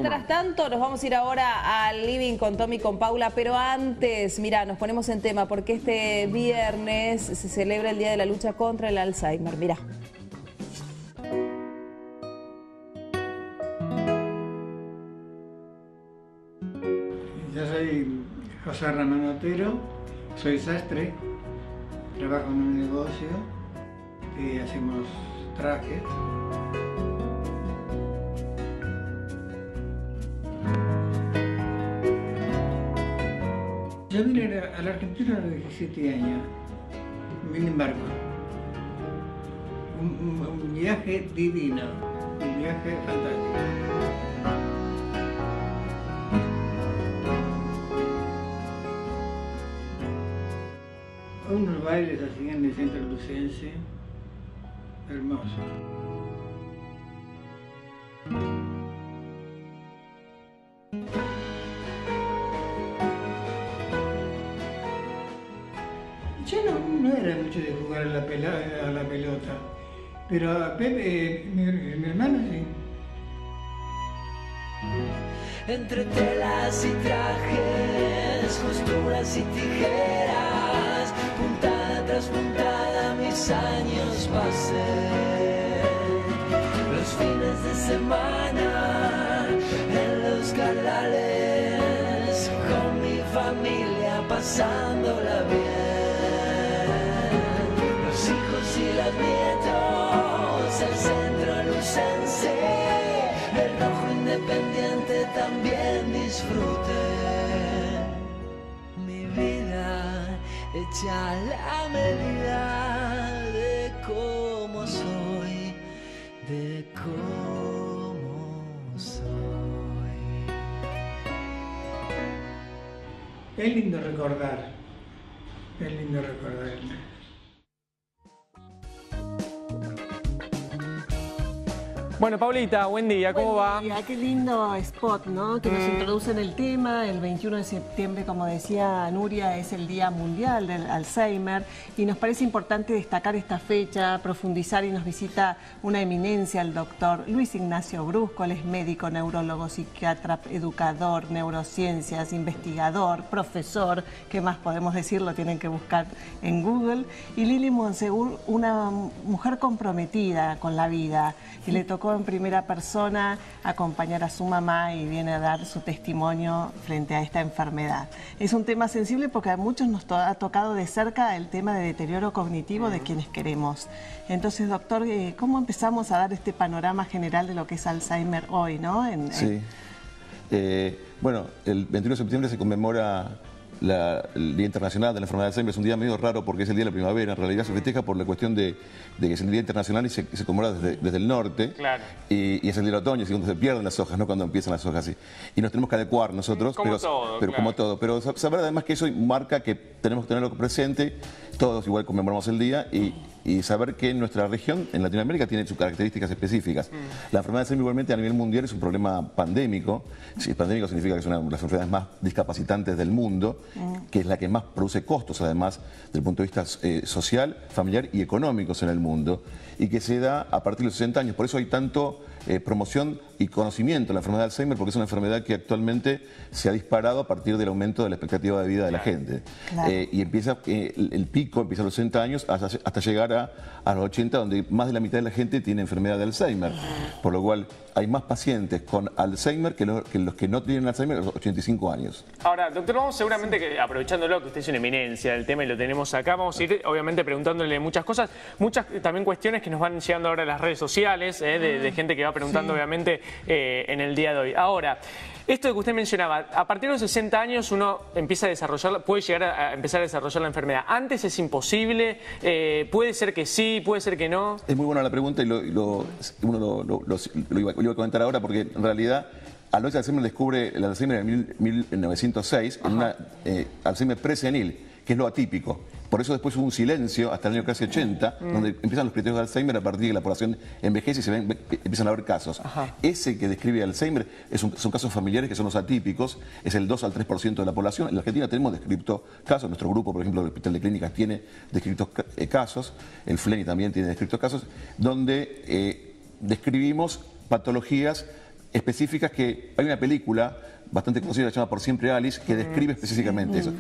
Mientras tanto, nos vamos a ir ahora al living con Tommy y con Paula, pero antes, mira, nos ponemos en tema porque este viernes se celebra el Día de la Lucha contra el Alzheimer. Mira. Yo soy José Ramón Otero, soy sastre, trabajo en un negocio y hacemos trajes. Yo vine a la Argentina a los 17 años, vine en barco. Un viaje divino, un viaje fantástico. Unos bailes así en el centro lucense, hermoso. Yo no era mucho de jugar a la pelota, pero a Pepe, mi hermano sí. Entre telas y trajes, costuras y tijeras, puntada tras puntada mis años pasé. Los fines de semana en los canales, con mi familia pasándola bien. Los hijos y los nietos, el centro lucense, el rojo independiente también disfruté. Mi vida hecha a la medida de cómo soy, de cómo soy. Es lindo recordar, es lindo recordar. Bueno, Paulita, buen día, ¿cómo va? Buen día, qué lindo spot, ¿no? Que nos introduce en el tema. El 21 de septiembre, como decía Nuria, es el Día Mundial del Alzheimer y nos parece importante destacar esta fecha, profundizar, y nos visita una eminencia, el doctor Luis Ignacio Brusco. Él es médico, neurólogo, psiquiatra, educador, neurociencias, investigador, profesor. ¿Qué más podemos decir? Lo tienen que buscar en Google. Y Lili Monsegur, una mujer comprometida con la vida, y le tocó en primera persona acompañar a su mamá y viene a dar su testimonio frente a esta enfermedad. Es un tema sensible porque a muchos nos ha tocado de cerca el tema de deterioro cognitivo de quienes queremos. Entonces, doctor, ¿cómo empezamos a dar este panorama general de lo que es Alzheimer hoy, ¿no? Sí. Bueno, el 21 de septiembre se conmemora el Día Internacional de la Enfermedad de Alzheimer. Es un día medio raro porque es el día de la primavera. En realidad se festeja por la cuestión de que es el Día Internacional y se conmemora desde el norte. Claro. Y es el día del otoño, y cuando se pierden las hojas, no cuando empiezan las hojas. Y nos tenemos que adecuar nosotros. Como todo, claro. Como todo. Pero saber además que eso marca que tenemos que tenerlo presente. Todos igual conmemoramos el día y saber que nuestra región, en Latinoamérica, tiene sus características específicas. La enfermedad de Alzheimer igualmente a nivel mundial es un problema pandémico. Sí, pandémico significa que es una de las enfermedades más discapacitantes del mundo, que es la que más produce costos, además, desde el punto de vista social, familiar y económicos en el mundo, y que se da a partir de los 60 años. Por eso hay tanto promoción y conocimiento de la enfermedad de Alzheimer, porque es una enfermedad que actualmente se ha disparado a partir del aumento de la expectativa de vida de la gente. Claro. Y empieza el pico, empieza a los 60 años hasta llegar a los 80, donde más de la mitad de la gente tiene enfermedad de Alzheimer. Por lo cual hay más pacientes con Alzheimer que los que no tienen Alzheimer a los 85 años. Ahora, doctor, vamos seguramente, aprovechándolo que usted es una eminencia del tema y lo tenemos acá, vamos a ir obviamente preguntándole muchas cosas, muchas también cuestiones que nos van llegando ahora a las redes sociales, de gente que va preguntando obviamente en el día de hoy. Ahora, esto que usted mencionaba, a partir de los 60 años uno empieza a desarrollar, puede llegar a empezar a desarrollar la enfermedad. ¿Antes es imposible? ¿Puede ser que sí? ¿Puede ser que no? Es muy buena la pregunta y uno lo iba a comentar ahora, porque en realidad Alois Alzheimer descubre el Alzheimer en 1906, en una Alzheimer presenil, que es lo atípico. Por eso después hubo un silencio hasta el año casi 80, donde empiezan los criterios de Alzheimer a partir de que la población envejece y empiezan a haber casos. Ese que describe Alzheimer son casos familiares que son los atípicos, es el 2 al 3% de la población. En la Argentina tenemos descriptos casos, nuestro grupo, por ejemplo, el Hospital de Clínicas tiene descritos casos, el FLENI también tiene descritos casos, donde describimos patologías específicas que hay una película bastante conocida, se llama Por Siempre Alice, que describe específicamente eso.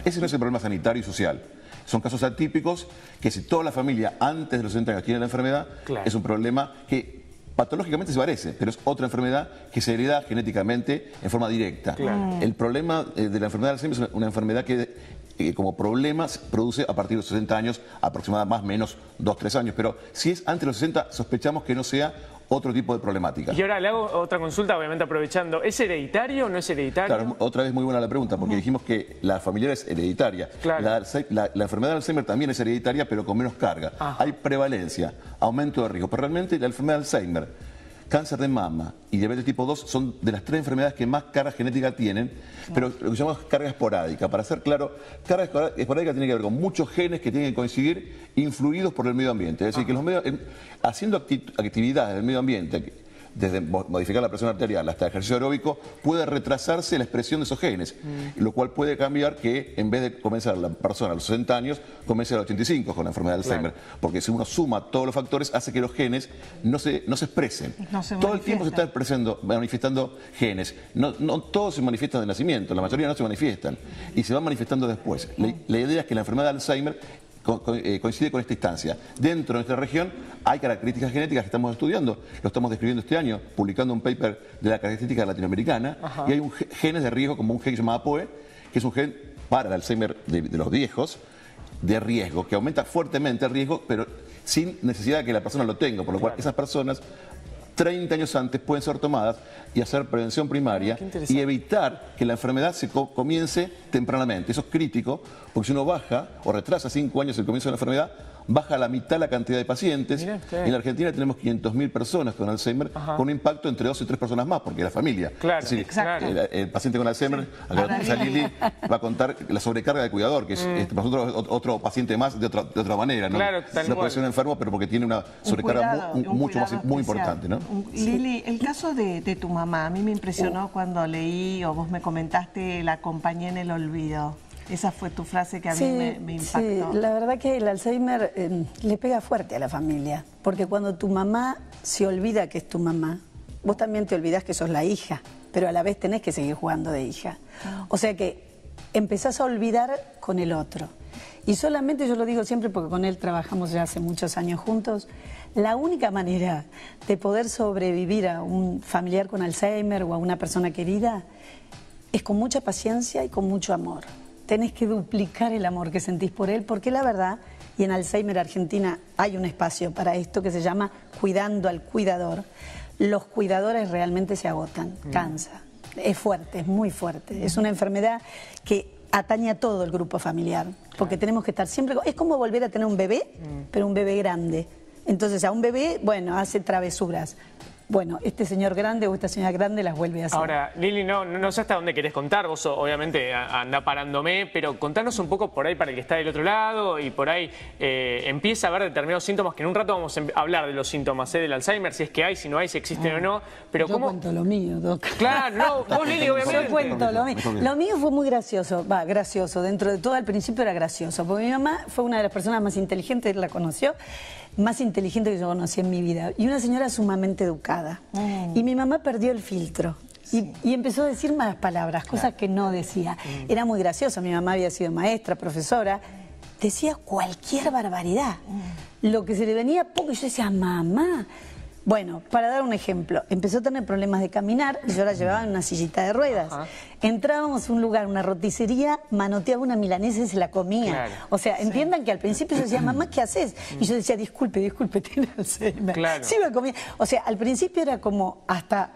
Ese no es el problema sanitario y social. Son casos atípicos que si toda la familia antes de los 60 años tiene la enfermedad, es un problema que patológicamente se parece, pero es otra enfermedad que se hereda genéticamente en forma directa. El problema de la enfermedad de Alzheimer es una enfermedad que como problemas produce a partir de los 60 años, aproximadamente más o menos 2-3 años, pero si es antes de los 60 sospechamos que no sea otro tipo de problemática. Y ahora le hago otra consulta, obviamente aprovechando. ¿Es hereditario o no es hereditario? Claro, otra vez muy buena la pregunta, porque dijimos que la familiar es hereditaria. La enfermedad de Alzheimer también es hereditaria, pero con menos carga. Hay prevalencia, aumento de riesgo, pero realmente la enfermedad de Alzheimer, cáncer de mama y diabetes tipo 2 son de las 3 enfermedades que más carga genética tienen, pero lo que llamamos carga esporádica. Para ser claro, carga esporádica tiene que ver con muchos genes que tienen que coincidir influidos por el medio ambiente. Es decir, que haciendo actividades del medio ambiente, desde modificar la presión arterial hasta el ejercicio aeróbico, puede retrasarse la expresión de esos genes, lo cual puede cambiar que en vez de comenzar la persona a los 60 años, comience a los 85 con la enfermedad de Alzheimer. Porque si uno suma todos los factores, hace que los genes no se expresen. Todo el tiempo se están manifestando genes. No todos se manifiestan de nacimiento, la mayoría no se manifiestan. Y se van manifestando después. La idea es que la enfermedad de Alzheimer coincide con esta instancia. Dentro de nuestra región hay características genéticas que estamos estudiando, lo estamos describiendo este año, publicando un paper de la característica latinoamericana, y hay genes de riesgo como un gen llamado APOE, que es un gen para el Alzheimer de los viejos, de riesgo, que aumenta fuertemente el riesgo, pero sin necesidad de que la persona lo tenga, por lo cual esas personas 30 años antes pueden ser tomadas y hacer prevención primaria y evitar que la enfermedad se comience tempranamente. Eso es crítico, porque si uno baja o retrasa 5 años el comienzo de la enfermedad, baja a la mitad la cantidad de pacientes. En la Argentina tenemos 500.000 personas con Alzheimer, con un impacto entre 2 y 3 personas más, porque es la familia. Es decir, el paciente con Alzheimer, Lili va a contar la sobrecarga de cuidador, que es nosotros otro paciente más de otra manera, ¿no? No puede ser un enfermo, pero porque tiene una sobrecarga muy importante, ¿no? Lili, el caso de tu mamá, a mí me impresionó cuando leí o vos me comentaste, la acompañé en el olvido. Esa fue tu frase que a mí me impactó. Sí, la verdad que el Alzheimer le pega fuerte a la familia, porque cuando tu mamá se olvida que es tu mamá, vos también te olvidás que sos la hija, pero a la vez tenés que seguir jugando de hija. O sea que empezás a olvidar con el otro. Y solamente, yo lo digo siempre porque con él trabajamos ya hace muchos años juntos, la única manera de poder sobrevivir a un familiar con Alzheimer o a una persona querida es con mucha paciencia y con mucho amor. Tenés que duplicar el amor que sentís por él, porque la verdad, y en Alzheimer Argentina hay un espacio para esto que se llama Cuidando al Cuidador. Los cuidadores realmente se agotan, cansa. Es fuerte, es muy fuerte. Es una enfermedad que atañe a todo el grupo familiar, porque tenemos que estar siempre... Es como volver a tener un bebé, pero un bebé grande. Entonces a un bebé, bueno, hace travesuras. Bueno, este señor grande o esta señora grande las vuelve a hacer. Ahora, Lili, no sé hasta dónde querés contar, vos obviamente andá parándome, pero contanos un poco por ahí para el que está del otro lado y por ahí empieza a haber determinados síntomas, que en un rato vamos a hablar de los síntomas del Alzheimer, si es que hay, si no hay, si existen o no, pero yo cuento lo mío, Doc. Claro, no, vos Lili, obviamente. Yo cuento lo mío. Lo mío fue muy gracioso, gracioso, dentro de todo al principio era gracioso, porque mi mamá fue una de las personas más inteligentes, la conoció, más inteligente que yo conocí en mi vida, y una señora sumamente educada. Y mi mamá perdió el filtro y empezó a decir malas palabras, cosas que no decía. Era muy gracioso, mi mamá había sido maestra, profesora, decía cualquier barbaridad. Lo que se le venía poco, y yo decía, mamá. Bueno, para dar un ejemplo, empezó a tener problemas de caminar y yo la llevaba en una sillita de ruedas. Entrábamos a un lugar, una roticería, manoteaba una milanesa y se la comía. O sea, entiendan que al principio yo decía, mamá, ¿qué haces? Y yo decía, disculpe, tiene Alzheimer. Sí, me comía. O sea, al principio era como hasta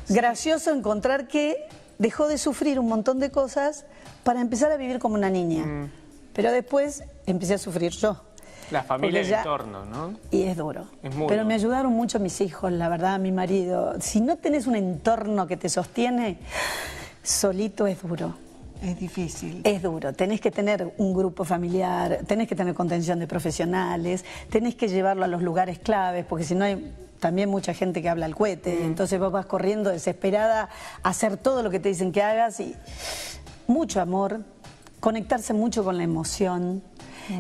gracioso encontrar que dejó de sufrir un montón de cosas para empezar a vivir como una niña. Pero después empecé a sufrir yo. La familia, el entorno, ¿no? Y es duro. Es muy Pero duro. me ayudaron mucho mis hijos, la verdad, mi marido. Si no tenés un entorno que te sostiene, solito es duro. Es difícil. Es duro. Tenés que tener un grupo familiar, tenés que tener contención de profesionales, tenés que llevarlo a los lugares claves, porque si no hay también mucha gente que habla al cohete. Entonces vos vas corriendo desesperada a hacer todo lo que te dicen que hagas. Y mucho amor, conectarse mucho con la emoción.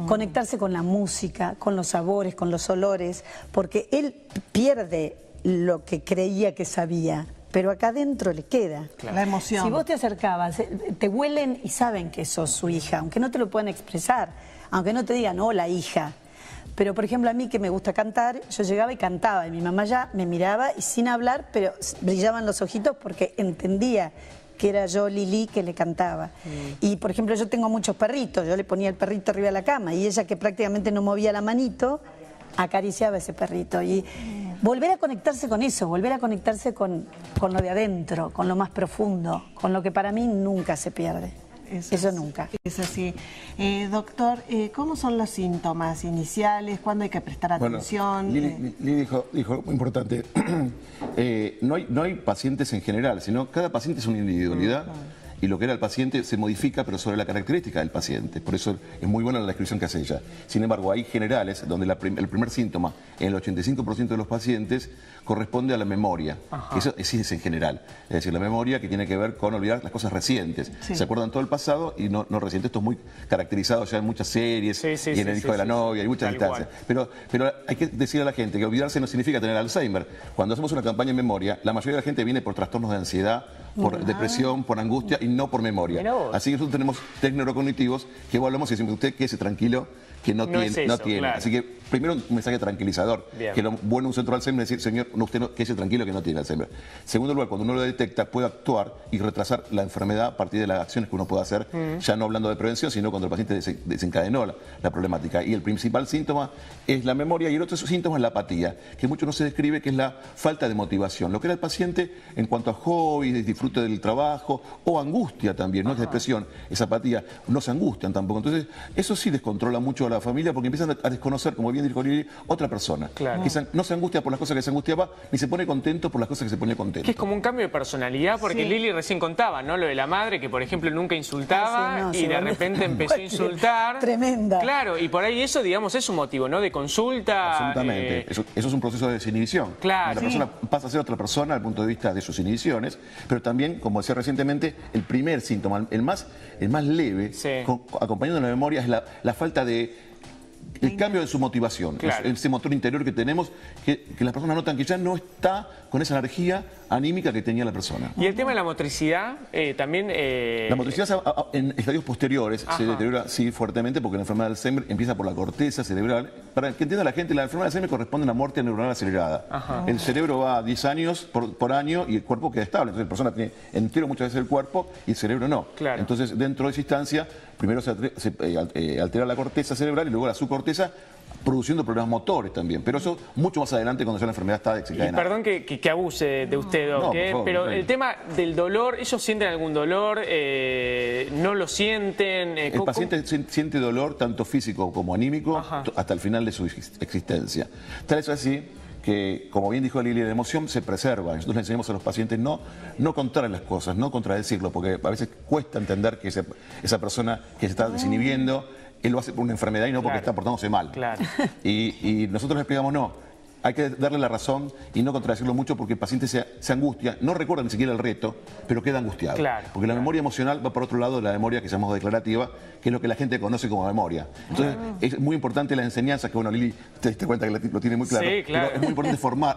Conectarse con la música, con los sabores, con los olores, porque él pierde lo que creía que sabía, pero acá adentro le queda. La emoción. Si vos te acercabas, te huelen y saben que sos su hija, aunque no te lo puedan expresar, aunque no te digan, hola hija. Pero, por ejemplo, a mí que me gusta cantar, yo llegaba y cantaba, y mi mamá ya me miraba y sin hablar, pero brillaban los ojitos porque entendía que era yo, Lili, que le cantaba. Y, por ejemplo, yo tengo muchos perritos, yo le ponía el perrito arriba de la cama, y ella, que prácticamente no movía la manito, acariciaba ese perrito. Y volver a conectarse con eso, volver a conectarse con lo de adentro, con lo más profundo, con lo que para mí nunca se pierde. Eso nunca. Es así. Doctor, ¿cómo son los síntomas iniciales? ¿Cuándo hay que prestar atención? Lili dijo muy importante, no hay pacientes en general, sino cada paciente es una individualidad. Y lo que era el paciente se modifica, pero sobre la característica del paciente. Por eso es muy buena la descripción que hace ella. Sin embargo, hay generales donde el primer síntoma en el 85% de los pacientes corresponde a la memoria. Eso sí es en general. Es decir, la memoria que tiene que ver con olvidar las cosas recientes. Sí. Se acuerdan todo el pasado y no reciente. Esto es muy caracterizado ya en muchas series y en El hijo de la novia, hay muchas instancias. Pero hay que decir a la gente que olvidarse no significa tener Alzheimer. Cuando hacemos una campaña en memoria, la mayoría de la gente viene por trastornos de ansiedad, por depresión, por angustia y no por memoria. Así que nosotros tenemos test neurocognitivos que evaluamos y decimos, usted quédese tranquilo, que no tiene. Claro. Así que primero un mensaje tranquilizador. Bien. Que lo bueno de un centro de Alzheimer es decir, señor, usted quédese tranquilo que no tiene Alzheimer. Segundo lugar, cuando uno lo detecta, puede actuar y retrasar la enfermedad a partir de las acciones que uno puede hacer, ya no hablando de prevención, sino cuando el paciente desencadenó la problemática. Y el principal síntoma es la memoria y el otro síntoma es la apatía, que mucho no se describe, que es la falta de motivación. Lo que era el paciente en cuanto a hobbies, disfrute del trabajo o angustia también, no es depresión, es apatía, no se angustian tampoco. Entonces, eso sí descontrola mucho a la familia porque empiezan a desconocer, como bien dijo Lili, otra persona. Claro. Que no se angustia por las cosas que se angustiaba, ni se pone contento por las cosas que se ponía contento. Que es como un cambio de personalidad, porque Lili recién contaba, ¿no? Lo de la madre, que por ejemplo nunca insultaba y de repente empezó a insultar. Tremenda. Claro, y por ahí eso, digamos, es un motivo, ¿no? De consulta. Absolutamente. Eso es un proceso de desinhibición. Claro. La persona pasa a ser otra persona desde el punto de vista de sus inhibiciones, pero también, como decía recientemente, el primer síntoma, el más leve, acompañado de la memoria, es la falta de... El cambio de su motivación, claro. Ese motor interior que tenemos, que las personas notan que ya no está con esa energía anímica que tenía la persona. Y el tema de la motricidad también... La motricidad en estadios posteriores se deteriora fuertemente porque la enfermedad de Alzheimer empieza por la corteza cerebral. Para que entienda la gente, la enfermedad de Alzheimer corresponde a una muerte neuronal acelerada. El cerebro va a 10 años por año y el cuerpo queda estable. Entonces la persona tiene entero muchas veces el cuerpo y el cerebro no. Claro. Entonces dentro de esa instancia, primero se altera la corteza cerebral y luego la subcorteza, produciendo problemas motores también, pero eso mucho más adelante cuando ya la enfermedad está desencadenada. Y perdón que abuse de usted, Doc, pero el tema del dolor, ¿ellos sienten algún dolor? ¿No lo sienten? El paciente siente dolor tanto físico como anímico hasta el final de su existencia. Tal es así que, como bien dijo Lili, la emoción se preserva. Nosotros le enseñamos a los pacientes no contar las cosas, no contradecirlo, porque a veces cuesta entender que esa persona que se está desinhibiendo, él lo hace por una enfermedad y no porque está portándose mal. Claro. Y nosotros le explicamos, no, hay que darle la razón y no contradecirlo mucho porque el paciente se angustia, no recuerda ni siquiera el reto, pero queda angustiado. Claro, porque la memoria emocional va por otro lado de la memoria que llamamos declarativa, que es lo que la gente conoce como memoria. Entonces, es muy importante la enseñanza, que bueno, Lili, te diste cuenta que lo tiene muy claro, pero es muy importante formar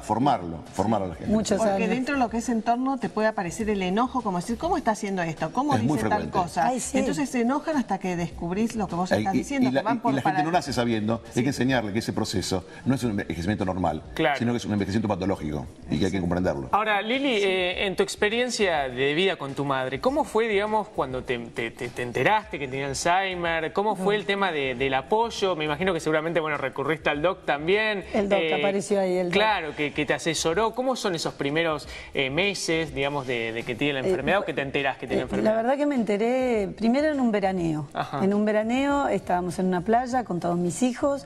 a la gente. Porque dentro de lo que es entorno te puede aparecer el enojo, como decir, ¿cómo está haciendo esto? ¿Cómo dice tal cosa? Ay, entonces se enojan hasta que descubrís lo que vos estás diciendo. Y la gente no nace sabiendo, hay que enseñarle que ese proceso no es un envejecimiento normal, sino que es un envejecimiento patológico y que hay que comprenderlo. Ahora, Lili, en tu experiencia de vida con tu madre, ¿cómo fue, digamos, cuando te enteraste que tenía Alzheimer? ¿Cómo fue el tema del apoyo? Me imagino que seguramente, bueno, recurriste al doc también. El doc apareció ahí, el doc. Claro, que te asesoró. ¿Cómo son esos primeros meses, digamos, de que tiene la enfermedad o que te enterás que tiene la enfermedad? La verdad que me enteré primero en un veraneo. En un veraneo estábamos en una playa con todos mis hijos.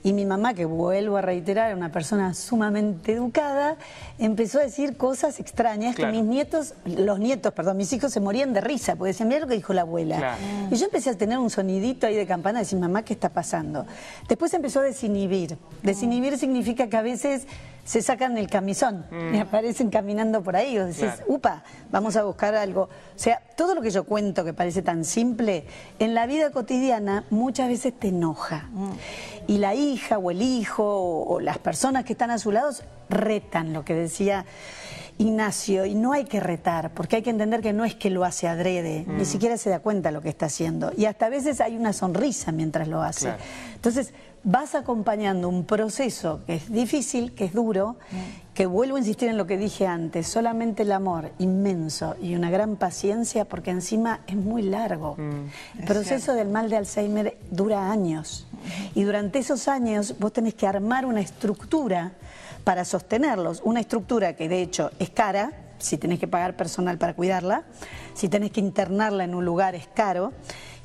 Y mi mamá, que vuelvo a reiterar, era una persona sumamente educada, empezó a decir cosas extrañas que mis hijos se morían de risa, porque decían, mira lo que dijo la abuela. Claro. Y yo empecé a tener un sonidito ahí de campana, de decir, mamá, ¿qué está pasando? Después empezó a desinhibir. Desinhibir significa que a veces se sacan el camisón y aparecen caminando por ahí. O decís, upa, vamos a buscar algo. O sea, todo lo que yo cuento que parece tan simple, en la vida cotidiana muchas veces te enoja. Y la hija o el hijo o las personas que están a su lado retan lo que decía. Ignacio, y no hay que retar, porque hay que entender que no es que lo hace adrede, ni siquiera se da cuenta de lo que está haciendo. Y hasta a veces hay una sonrisa mientras lo hace. Claro. Entonces, vas acompañando un proceso que es difícil, que es duro, que vuelvo a insistir en lo que dije antes, solamente el amor inmenso y una gran paciencia, porque encima es muy largo. El proceso del mal de Alzheimer dura años. Y durante esos años vos tenés que armar una estructura para sostenerlos, una estructura que de hecho es cara, si tenés que pagar personal para cuidarla, si tenés que internarla en un lugar es caro,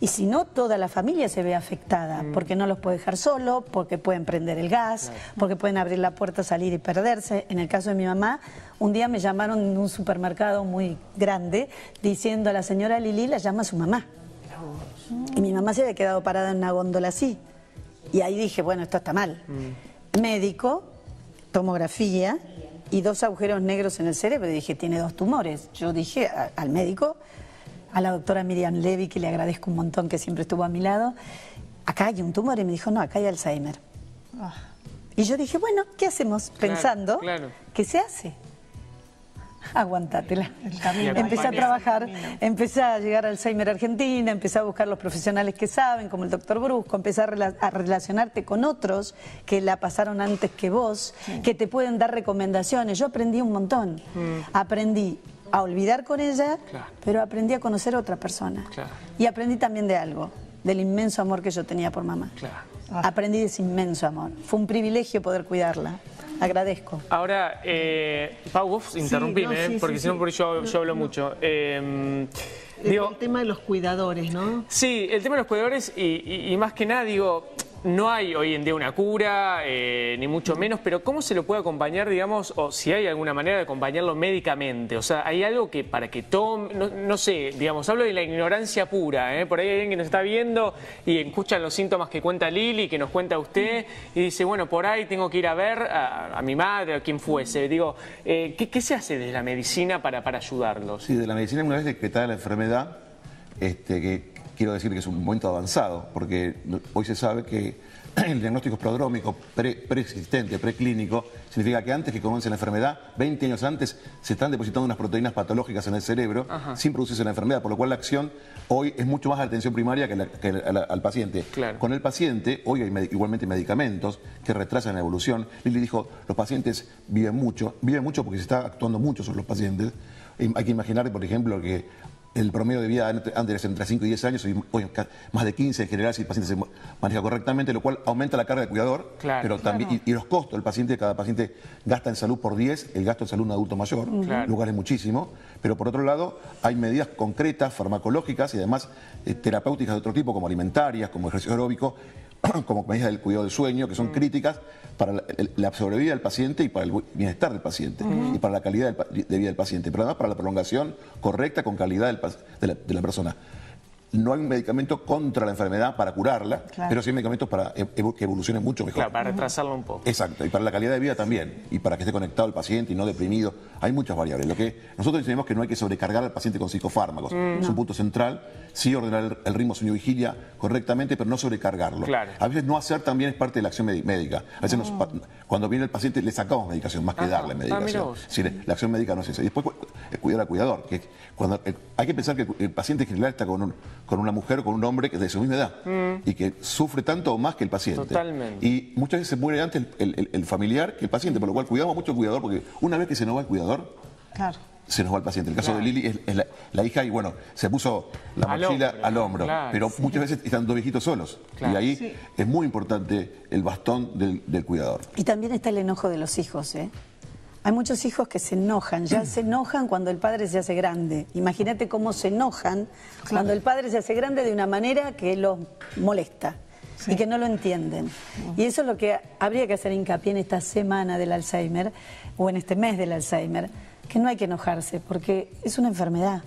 y si no, toda la familia se ve afectada, porque no los puede dejar solo, porque pueden prender el gas, porque pueden abrir la puerta, salir y perderse. En el caso de mi mamá, un día me llamaron en un supermercado muy grande, diciendo a la señora Lili, la llama su mamá. Y mi mamá se había quedado parada en una góndola así. Y ahí dije, bueno, esto está mal. Médico, tomografía y 2 agujeros negros en el cerebro. Y dije, tiene 2 tumores. Yo dije al médico, a la doctora Miriam Levy, que le agradezco un montón, que siempre estuvo a mi lado, acá hay un tumor. Y me dijo, no, acá hay Alzheimer. Y yo dije, bueno, ¿qué hacemos? Pensando, ¿qué se hace? Aguantátela. Empecé a trabajar, empecé a llegar a Alzheimer Argentina, empecé a buscar los profesionales que saben, como el doctor Brusco, empecé a relacionarte con otros que la pasaron antes que vos, que te pueden dar recomendaciones. Yo aprendí un montón. Aprendí a olvidar con ella, pero aprendí a conocer a otra persona. Y aprendí también de algo, del inmenso amor que yo tenía por mamá. Aprendí de ese inmenso amor. Fue un privilegio poder cuidarla. Agradezco. Ahora, Pau, vos interrumpime, porque si no por yo hablo mucho. Digo, el tema de los cuidadores, ¿no? Sí, el tema de los cuidadores y más que nada, digo, no hay hoy en día una cura, ni mucho menos, pero ¿cómo se lo puede acompañar, digamos, o si hay alguna manera de acompañarlo médicamente? O sea, ¿hay algo que para que tome, no sé, digamos, hablo de la ignorancia pura, por ahí hay alguien que nos está viendo y escuchan los síntomas que cuenta Lili, que nos cuenta usted, y dice, bueno, por ahí tengo que ir a ver a mi madre, a quien fuese. Digo, ¿qué se hace desde la medicina para ayudarlos? Sí, de la medicina, una vez decretada la enfermedad, que quiero decir que es un momento avanzado, porque hoy se sabe que el diagnóstico prodrómico preexistente, preclínico, significa que antes que comience la enfermedad, 20 años antes, se están depositando unas proteínas patológicas en el cerebro sin producirse la enfermedad, por lo cual la acción hoy es mucho más a la atención primaria que al paciente. Con el paciente, hoy hay igualmente medicamentos que retrasan la evolución. Lili dijo, los pacientes viven mucho porque se está actuando mucho sobre los pacientes. Hay que imaginar, por ejemplo, que el promedio de vida antes era entre 5 y 10 años, hoy más de 15 en general si el paciente se maneja correctamente, lo cual aumenta la carga del cuidador, pero también, y los costos, cada paciente gasta en salud por 10, el gasto en salud de un adulto mayor, lo cual es muchísimo, pero por otro lado hay medidas concretas, farmacológicas y además terapéuticas de otro tipo, como alimentarias, como ejercicio aeróbico, como medidas del cuidado del sueño, que son críticas para la sobrevida del paciente y para el bienestar del paciente y para la calidad de vida del paciente, pero además para la prolongación correcta con calidad de la persona. No hay un medicamento contra la enfermedad para curarla, pero sí hay medicamentos para que evolucione mucho mejor. Claro, para retrasarlo un poco. Exacto, y para la calidad de vida también, y para que esté conectado el paciente y no deprimido. Hay muchas variables. Lo que nosotros entendemos que no hay que sobrecargar al paciente con psicofármacos. Es un punto central. Sí ordenar el ritmo sueño-vigilia correctamente, pero no sobrecargarlo. A veces no hacer también es parte de la acción médica. A veces cuando viene el paciente le sacamos medicación más que darle medicación. Sí, la acción médica no es esa. Y después cuidar al cuidador. Que cuando, hay que pensar que el paciente en general está con una mujer o con un hombre que es de su misma edad y que sufre tanto o más que el paciente. Totalmente. Y muchas veces se muere antes el familiar que el paciente, por lo cual cuidamos mucho al cuidador, porque una vez que se nos va el cuidador, se nos va el paciente. El caso de Lili es la hija y bueno, se puso la mochila al hombro, pero muchas veces están 2 viejitos solos y ahí es muy importante el bastón del cuidador. Y también está el enojo de los hijos, Hay muchos hijos que se enojan, ya se enojan cuando el padre se hace grande. Imagínate cómo se enojan cuando el padre se hace grande de una manera que los molesta y que no lo entienden. Y eso es lo que habría que hacer hincapié en esta semana del Alzheimer o en este mes del Alzheimer, que no hay que enojarse porque es una enfermedad.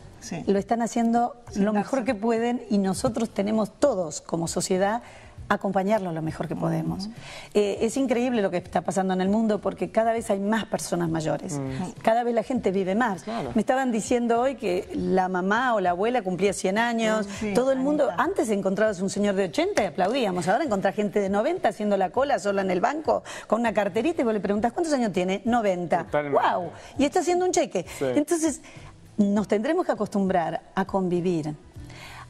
Lo están haciendo lo mejor que pueden y nosotros tenemos todos como sociedad acompañarlo lo mejor que podemos. Es increíble lo que está pasando en el mundo porque cada vez hay más personas mayores, cada vez la gente vive más. Claro. Me estaban diciendo hoy que la mamá o la abuela cumplía 100 años, todo el mundo, antes encontrabas un señor de 80 y aplaudíamos, ahora encontrás gente de 90 haciendo la cola sola en el banco con una carterita y vos le preguntás ¿cuántos años tiene? 90. Totalmente. ¡Wow! Y está haciendo un cheque. Sí. Entonces, nos tendremos que acostumbrar a convivir,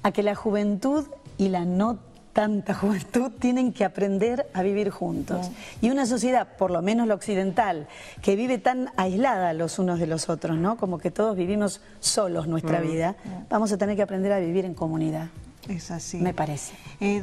a que la juventud y la no tanta juventud tienen que aprender a vivir juntos. Y una sociedad, por lo menos la occidental, que vive tan aislada los unos de los otros, ¿no? Como que todos vivimos solos nuestra vida, vamos a tener que aprender a vivir en comunidad. Es así. Me parece.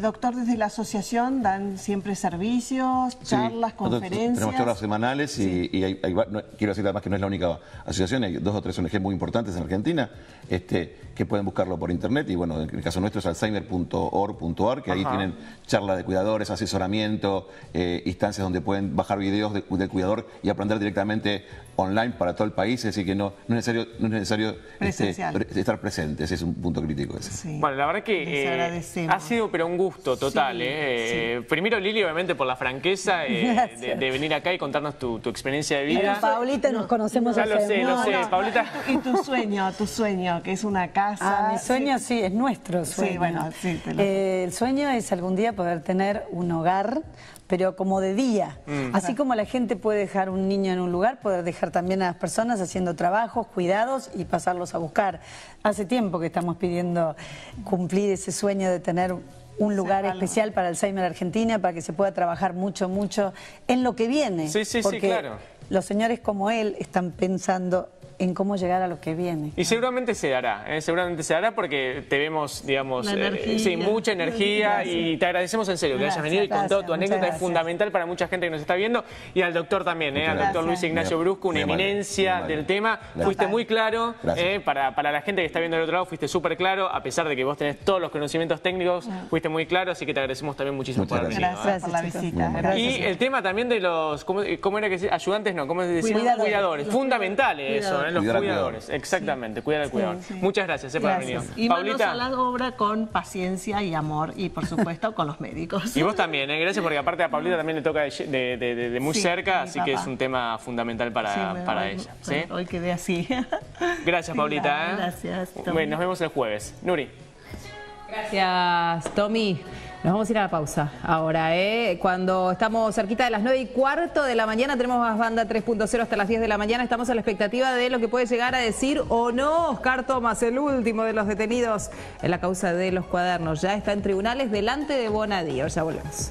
Doctor, desde la asociación dan siempre servicios, charlas, Sí, conferencias. tenemos charlas semanales y quiero decir además que no es la única asociación, hay 2 o 3 ONG muy importantes en Argentina que pueden buscarlo por internet y bueno, en el caso nuestro es alzheimer.org.ar, que ahí tienen charlas de cuidadores, asesoramiento, instancias donde pueden bajar videos del cuidador y aprender directamente online para todo el país, es decir que no es necesario estar presentes, es un punto crítico ese. Sí. Bueno, la verdad que ha sido pero un gusto total. Primero Lili, obviamente por la franqueza de venir acá y contarnos tu experiencia de vida. Paulita, nos conocemos Ya hace lo sé, Paulita. Y tu sueño, que es una casa. Mi sueño sí, es nuestro sueño. Sí, bueno, sí. El sueño es algún día poder tener un hogar, pero como de día. Así como la gente puede dejar un niño en un lugar, poder dejar también a las personas haciendo trabajos, cuidados y pasarlos a buscar. Hace tiempo que estamos pidiendo cumplir ese sueño de tener un lugar especial para Alzheimer Argentina, para que se pueda trabajar mucho, mucho en lo que viene. Sí, porque claro. Los señores como él están pensando en cómo llegar a lo que viene. Y seguramente se dará porque te vemos, digamos, mucha energía. Gracias. Y te agradecemos en serio que hayas venido y contado tu anécdota, es fundamental para mucha gente que nos está viendo y al doctor también, al doctor Luis Ignacio Brusco, una eminencia del tema. Fuiste muy claro, para la gente que está viendo del otro lado, fuiste súper claro, a pesar de que vos tenés todos los conocimientos técnicos, fuiste muy claro, así que te agradecemos también muchísimo por haber venido. Gracias por la visita. Y el tema también de los, ¿cómo era que ayudantes? No, ¿cómo decimos? Cuidadores. Fundamental eso, los cuidadores. Exactamente, cuidar al cuidador. Muchas gracias por haber venido. Y manos Paulita, a la obra con paciencia y amor y por supuesto con los médicos. y vos también, gracias porque aparte a Paulita también le toca de muy cerca, así que es un tema fundamental para ella. ¿Sí? Hoy quedé así. Gracias, Paulita. Gracias, Tommy. Bueno, nos vemos el jueves. Nuri. Gracias, Tommy. Nos vamos a ir a la pausa ahora, Cuando estamos cerquita de las 9:15 de la mañana, tenemos más Banda 3.0 hasta las 10 de la mañana. Estamos a la expectativa de lo que puede llegar a decir o no Oscar Thomas, el último de los detenidos en la causa de los cuadernos. Ya está en tribunales delante de Bonadío. Ya volvemos.